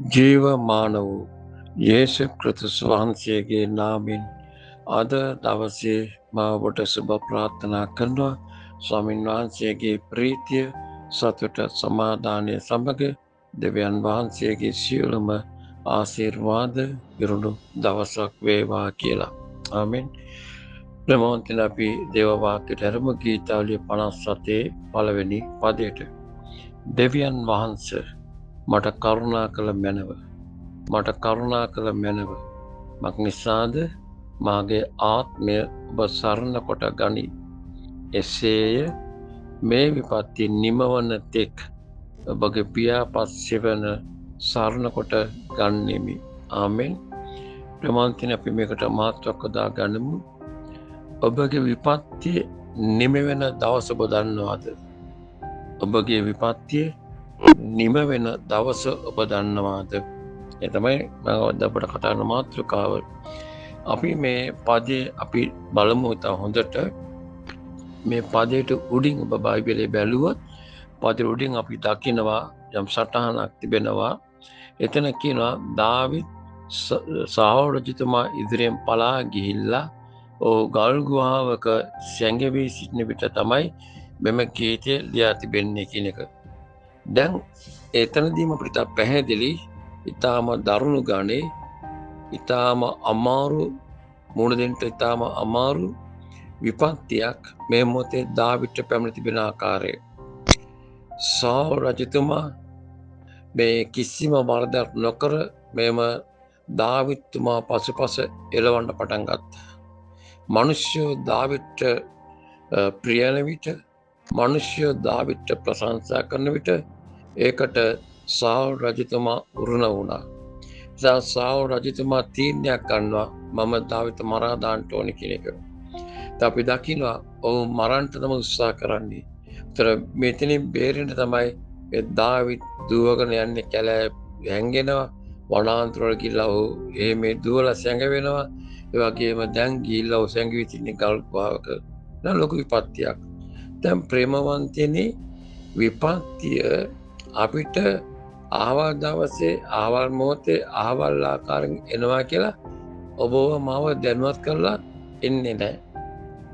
ජීවමාන වූ යේසු ක්‍රිස්තුස් වහන්සේගේ නාමයෙන් අද දවසේ මා ඔබට සුබ ප්‍රාර්ථනා කරනවා. ස්වාමින් වහන්සේගේ ප්‍රීතිය, සතුට, සමාදානය සමග දෙවියන් වහන්සේගේ සියලුම ආශිර්වාද පිරුණු දවසක් වේවා කියලා. ආමෙන්. ප්‍රමෝන්තින අපි දේව වාක්‍යයට අරමු. ගීතාවලිය 57 පළවෙනි පදයට. දෙවියන් වහන්සේ මට කරුණා කළ මැනව. මට කරුණා කළ මැනව. මක් නිසාද මාගේ ආත්මය ඔබ සරණ කොට ගනි. එසේය මේ විපත්ති නිමවන තෙක් ඔබගේ පියාපත් සෙවන සරණ කොට ගන්නෙමි. ආමෙන්. ප්‍රමාන්තින අපි මේකට මාතෘකාවක් දා ගනිමු. ඔබගේ විපත්තිය නිමවෙන දවස ඔබ දන්නවාද? ඔබගේ විපත්තිය නිම වෙන දවස ඔබ දන්නවාද? ඒ තමයි මම අපට කතා කරන මාතෘකාව. අපි මේ පදේ අපි බලමු ඉතා හොඳට. මේ පදයට උඩින් ඔබ බයිබලයේ බැලුවොත් පදේ උඩින් අපි දකිනවා යම් සටහනක් තිබෙනවා. එතන කියනවා දාවිද් සාවුල් රජතුමා ඉදිරියෙන් පලා ගිහිල්ලා ගල් ගුහාවක සැඟවී සිටින විට තමයි මෙම ගීතය ලියා තිබෙන්නේ කියන එක. දැන් එතනදීම අපිට පැහැදිලි ඊටාම දරුණු ගානේ ඊටාම අමාරු මුණ දෙන්න ඊටාම අමාරු විපත්තියක් මේ මොහොතේ දාවිඩ්ට පැමිණ තිබෙන ආකාරය. සාවුල් රජතුමා මේ කිසිම වරදක් නොකර මෙම දාවිඩ්තුමා පසුපස එළවන්න පටන් ගත්තා. මිනිස්සු දාවිඩ්ට ප්‍රිය වෙන විට, මිනිස්සු දාවිඩ්ට ප්‍රශංසා කරන විට ඒකට සාවුල් රජතුමා උරුණ වුණා. සාවුල් රජතුමා තීරණයක් ගන්නවා මම දාවිඩ්ට මරා දාන්න ඕනේ කියන එක. අපි දකිනවා ඔව් මරන්න තමයි උත්සාහ කරන්නේ. ඒතර මෙතනින් බේරෙන්න තමයි දාවිඩ් දුවගෙන යන්නේ. කැලෑ හැංගෙනවා, වනාන්තර වල ගිහිල්ලා මේ දුවලා සැඟවෙනවා. ඒ වගේම දැන් ගිහිල්ලා සැඟවි තින්නේ ගල් ගුහාවක. ලොකු විපත්තියක්. දැන් ප්‍රේමවන්තයනි, විපත්තිය අපිට ආවල් දවසේ ආවල් මොහොතේ ආවල් ආකාරයෙන් එනවා කියලා ඔබව මාව දැනුවත් කරලා එන්නේ නැහැ.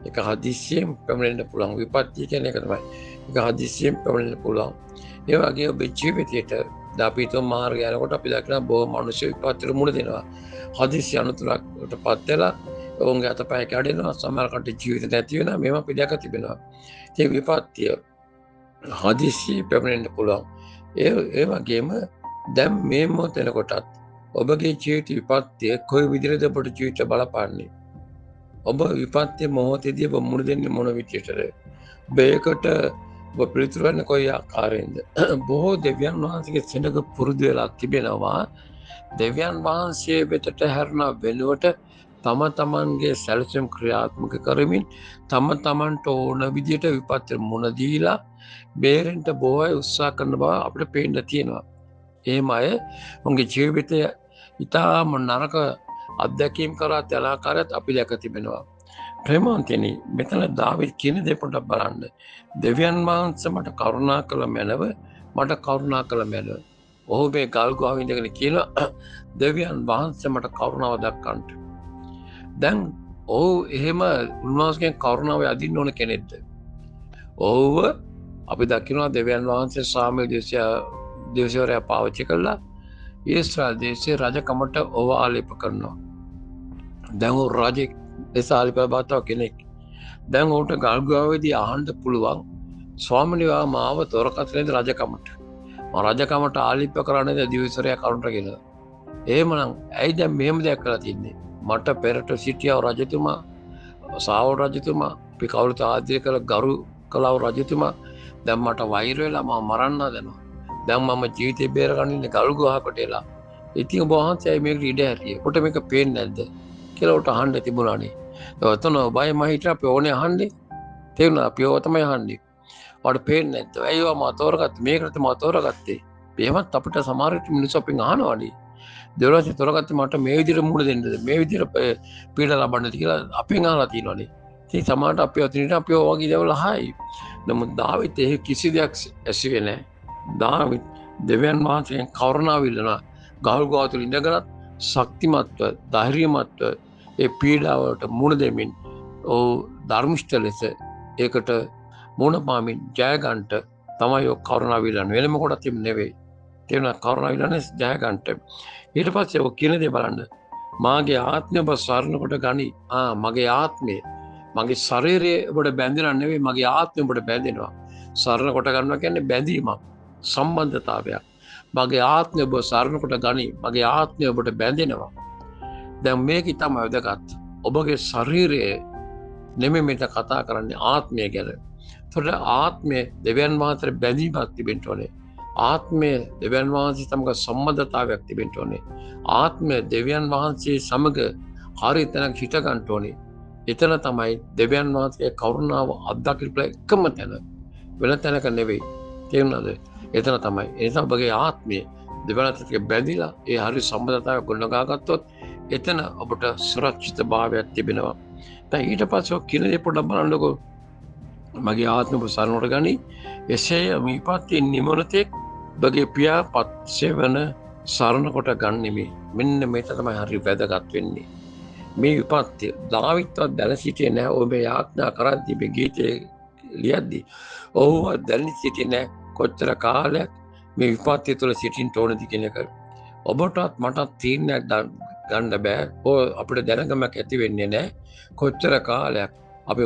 ඒක හදිස්සියෙන් පැමිණෙන්න පුළුවන්. විපත්තිය කියන්නේ ඒක තමයි. ඒක හදිස්සියෙන් පැමිණෙන්න පුළුවන්. ඒ වගේ ඔබේ ජීවිතයට දාපිතෝ මාර්ගය යනකොට අපි දකිනවා බොහෝ මිනිස්සු විපත්තියට මුහුණ දෙනවා. හදිස්සි අනුතරකටපත් වෙලා ඔවුන්ගේ අතපය කැඩෙනවා. සමහරකට ජීවිත නැති වෙනවා. මේවා අපි දැක තිබෙනවා. ඒ විපත්තිය හදිස්සි පැමිණෙන්න පුළුවන්. ඒ වගේම දැන් මේ මොහොත එනකොටත් ඔබගේ ජීවිත විපත්තිය කොයි විදිහටද ඔබට ජීවිත බලපාන්නේ? ඔබ විපත්තිය මොහොතේදී ඔබ මුණ දෙන්නේ මොන විදිහටද? මේකට ඔබ පිළිතුරු වෙන කොයි ආකාරයෙන්ද? බොහෝ දෙවියන් වහන්සේගේ සෙනඟ පුරුදු වෙලා තිබෙනවා. දෙවියන් වහන්සේ වෙතට හැරෙන වෙනුවට තම තමන්ගේ සැලසුම් ක්‍රියාත්මක කරමින් තම තමන්ට ඕන විදිහට විපත්තියට මුණ දීලා බේරෙන්න බොහෝ අය උත්සාහ කරන බව අපිට පේන්න තියෙනවා. එහෙම අය උන්ගේ ජීවිතය ඉතාම නරක අත්දැකීම් කරා යන ආකාරයත් අපි දැක තිබෙනවා. ප්‍රේමවන්තයනි, මෙතන දාවිද් කියන දේ පොඩ්ඩක් බලන්න. දෙවියන් වහන්සේ මට කරුණා කළ මැනව, මට කරුණා කළ මැනව. ඔහු මේ ගල් ගුහාවේ ඉඳගෙන කියනවා දෙවියන් වහන්සේ මට කරුණාව දක්වන්න. දැන් ඔහු එහෙම උන්වහන්සේගෙන් කරුණාව යදින්න ඕන කෙනෙක්ද? ඔහුව අපි දකිනවා දෙවියන් වහන්සේ සාමුවෙල් දේශවරයා පාවිච්චි කළා ඊශ්‍රායල් දේශයේ රජකමට ඔහුව ආලේප කරනවා. දැන් ඔහු රජෙක් ලෙස ආලේප බාතව කෙනෙක්. දැන් ඔහුට ගල් ගුහාවේදී අහන්න පුළුවන් ස්වාමිනේ මාව තොරකසලෙන්ද රජකමට. මම රජකමට ආලේප කරන්නේ දේශවරයා කරුණට කියලා. එහෙමනම් ඇයි දැන් මෙහෙම දෙයක් කරලා තින්නේ? මට පෙරට සිටියව රජතුමා, සාවුල් රජතුමා, අපි කවුරුත් ආදරය කළ ගරු කළව රජතුමා දැන් මට වෛර වෙලා මම මරන්න හදනවා. දැන් මම ජීවිතේ බේරගන්න ඉන්නේ ගල් ගුහාවකට එලා. ඉතින් ඔබ වහන්සේ මේකට ඉඩ හැරියේ. කොට මේක පේන්නේ නැද්ද කියලා උට අහන්න තිබුණානේ. ඔතන බය මම හිතා අපි ඕනේ අහන්නේ. තේරුණා? අපි ඕව තමයි අහන්නේ. මට පේන්නේ නැද්ද? ඇයි ඔයා මම තෝරගත්තේ? මේකට මම තෝරගත්තේ. එහෙමත් අපිට සමහර විට මිනිස්සු අපෙන් අහනවානේ. දෙවලසේ තෝරගත්තේ මට මේ විදිහට මුණ දෙන්නද? මේ විදිහට පීඩා ලබන්නද කියලා අපෙන් අහලා තියෙනවානේ. ඉතින් සමහරට අපි ඔතනින් අපි ඔය වගේ දේවල් අහයි. නමුත් දාවිත් කිසි දෙයක් ඇසුවේ නැහැ. දාවිත් දෙවියන් වහන්සේගෙන් කරුණාව ඉල්ලනවා. ගහල් ගුහා තුළ ඉඳගත් ශක්තිමත්ව ධෛර්යමත්ව ඒ පීඩාවට මුහුණ දෙමින් ධර්මිෂ්ඨ ලෙස ඒකට මුහුණ පාමින් ජය ගන්නට තමයි ඔය කරුණා විලන වෙන මොකටද නෙවෙයි. තේරුණා? කරුණා විලන ජය ගන්නට. ඊට පස්සේ ඔය කියන දේ බලන්න. මාගේ ආත්මය ඔබ සරණ කොට ගනි. මගේ ආත්මය මගේ ශරීරයේ ඔබට බැඳෙනා නෙවෙයි, මගේ ආත්මය ඔබට බැඳෙනවා. සරණ කොට ගන්නවා කියන්නේ බැඳීමක්, සම්බන්ධතාවයක්. මගේ ආත්මය ඔබ සරණ කොට ගනි. මගේ ආත්මය ඔබට බැඳෙනවා. දැන් මේක තමයි වැදගත්. ඔබගේ ශරීරයේ නෙමෙයි මෙතන කතා කරන්නේ ආත්මය ගැන. ඒතකොට ආත්මය දෙවියන් වහන්සේට බැඳීමක් තිබෙන්න ඕනේ. ආත්මය දෙවියන් වහන්සේ සමග සම්බන්ධතාවයක් තිබෙන්න ඕනේ. ආත්මය දෙවියන් වහන්සේ සමග හරි තැනක හිට ගන්න ඕනේ. එතන තමයි දෙවියන් වහන්සේගේ කරුණාව අත්දකින්න එකම තැන. වෙන තැනක නෙවෙයි. තේරුණාද? එතන තමයි. ඒ නිසා ඔබගේ ආත්මය දෙවියන් වහන්සේට බැඳිලා ඒ හරි සම්බන්ධතාවයක් ගොඩනගා ගත්තොත් එතන ඔබට සුරක්ෂිත භාවයක් තිබෙනවා. දැන් ඊට පස්සේ කින දේ පොඩ්ඩක් බලන්නකෝ. මගේ ආත්ම සරණට ගනි. එසේ විපත්ති නිමනතෙක් ඔබගේ පියාපත් සෙවන සරණ කොට ගන්නෙමි. මෙන්න මේක තමයි හරි වැදගත් වෙන්නේ. මේ විපත්ති දාවිත්වත් දැන සිටියේ නැහැ. ඔබ යාඥා කරද්දී මේ ගීතේ ලියද්දී ඔහුව දැන සිටියේ නැහැ. කොච්චර කාලයක් මේ විපත්ති තුළ සිටින්න ඕනද කියන එක. ඔබටත් මටත් තීරණයක් ගන්න බෑ. අපිට දැනගමක් ඇති වෙන්නේ නැහැ. කොච්චර කාලයක් අපි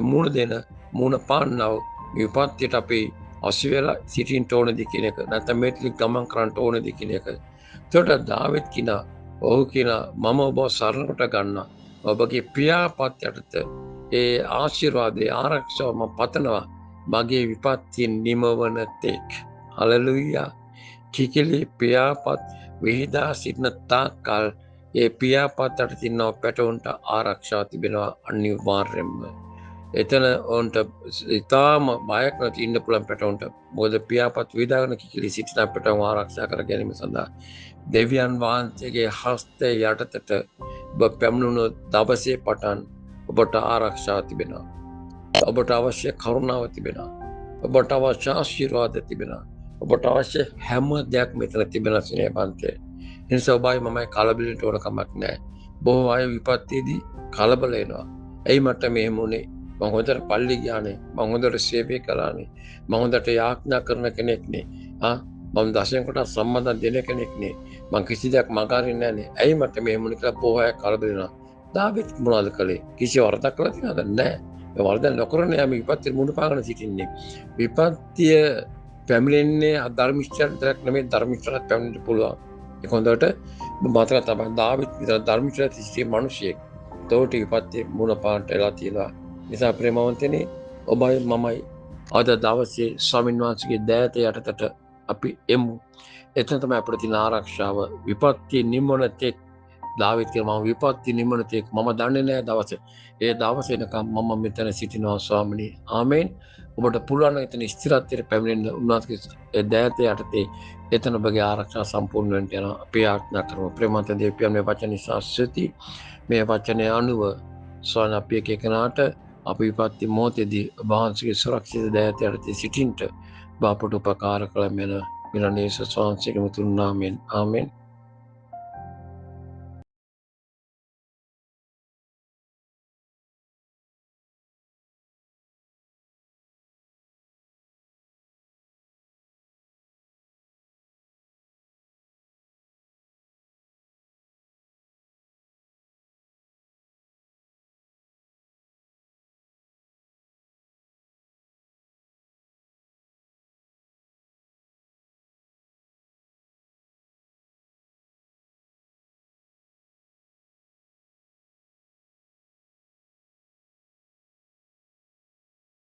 මුණ පාන්නව විපත්තියට අපි අසුවෙලා සිටින්න ඕනද කියන එක. නැත්නම් මේක ගමන් කරන්න ඕනද කියන එක. ඒකට දාවිත් කිනා ඔහු කිනා මම ඔබ සරණ කොට ගන්නවා. ඔබගේ පියාපත් යටතේ ඒ ආශිර්වාදයේ ආරක්ෂාව මම පතනවා. මගේ විපත්ති නිමවන තෙක්. හලෙලූයා. කිකිලි පියාපත් විහිදා සිටින තාක්කල් ඒ පියාපත් යටතේ ඉන්න පැටවුන්ට ආරක්ෂාව තිබෙනවා අනිවාර්යයෙන්ම. එතන ඔවුන්ට ඉතාම බයක් නැති ඉන්න පුළුවන් පැටවුන්ට. මොකද පියාපත් විදාගෙන කිකිලි සිටින පැටවුන් ආරක්ෂා කර ගැනීම සඳහා දෙවියන් වහන්සේගේ හස්තය යටතට ඔබ පැමිණුණු දවසේ පටන් ඔබට ආරක්ෂාව තිබෙනවා. ඔබට අවශ්‍ය කරුණාව තිබෙනවා. ඔබට අවශ්‍ය ආශිර්වාද තිබෙනවා. ඔබට අවශ්‍ය හැම දෙයක් මෙතන තිබෙනවා ස්නේහවන්තේ. එනිසා ඔබයි මමයි කලබලෙට ඕන කමක් නැහැ. බොහෝ අය විපත්තියේදී කලබල වෙනවා. එයි මට මෙහෙම වුණේ. මම හොඳට පල්ලි ගියානේ. මම හොඳට සේවය කළානේ. මම හොඳට යාඥා කරන කෙනෙක් නේ. මම දශයෙන් කොට සම්බන්ධ දෙන කෙනෙක් නේ. මම කිසි දෙයක් මගහරින්නේ නැහැ නේ. ඇයි මට මෙහෙම වුණේ කියලා බොහෝ අය කලබල වෙනවා. දාවිත් මොනවද කළේ? කිසි වරදක් කළා තියනද? නැහැ. ඒ වරද නොකරනේ අපි විපත්තිය මුණ පාගෙන සිටින්නේ. විපත්තිය පැමිණෙන්නේ අධර්මිෂ්ඨයන්ට නෙමෙයි ධර්මිෂ්ඨයන්ට පැමිණෙන්න පුළුවන්. ඒක හොඳට මතක තබන්න. දාවිත් විතර ධර්මිෂ්ඨ සිටි මිනිසෙක්. තෝටි විපත්තිය මුණ පාන්නට එලා තියෙනවා. නිසා ප්‍රේමවන්තනේ ඔබයි මමයි අද දවසේ ස්වාමීන් වහන්සේගේ දෑත යටතට අපි එමු. එතන තමයි අපිට තියෙන ආරක්ෂාව. විපත්ති නිමනතෙක් දාවිත් කියනවා මම විපත්ති නිමනතෙක් මම දන්නේ නැහැ දවසේ. ඒ දවසේ එනකම් මම මෙතන සිටිනවා ස්වාමිනී. ආමේන්. ඔබට පුළුවන් නම් එතන ස්ථිරත්වයට පැමිණෙන්න උන්වහන්සේගේ දෑත යටතේ එතන ඔබගේ ආරක්ෂාව සම්පූර්ණ වෙන්න යනවා. අපි ආඥා කරමු. ප්‍රේමවන්ත දෙවියන් මේ වචන නිසා ස්තුති. මේ වචනේ අනුව ස්වාමීන් අපි එකනාට අපි විපත්ති මොහොතේදී වහන්සේගේ සුරක්ෂිත දෑත යටතේ සිටින්නට බාපට උපකාර කළ මෙන මිලනේස ස්වාමීන්ගේ මුතුන් නාමයෙන් ආමෙන්.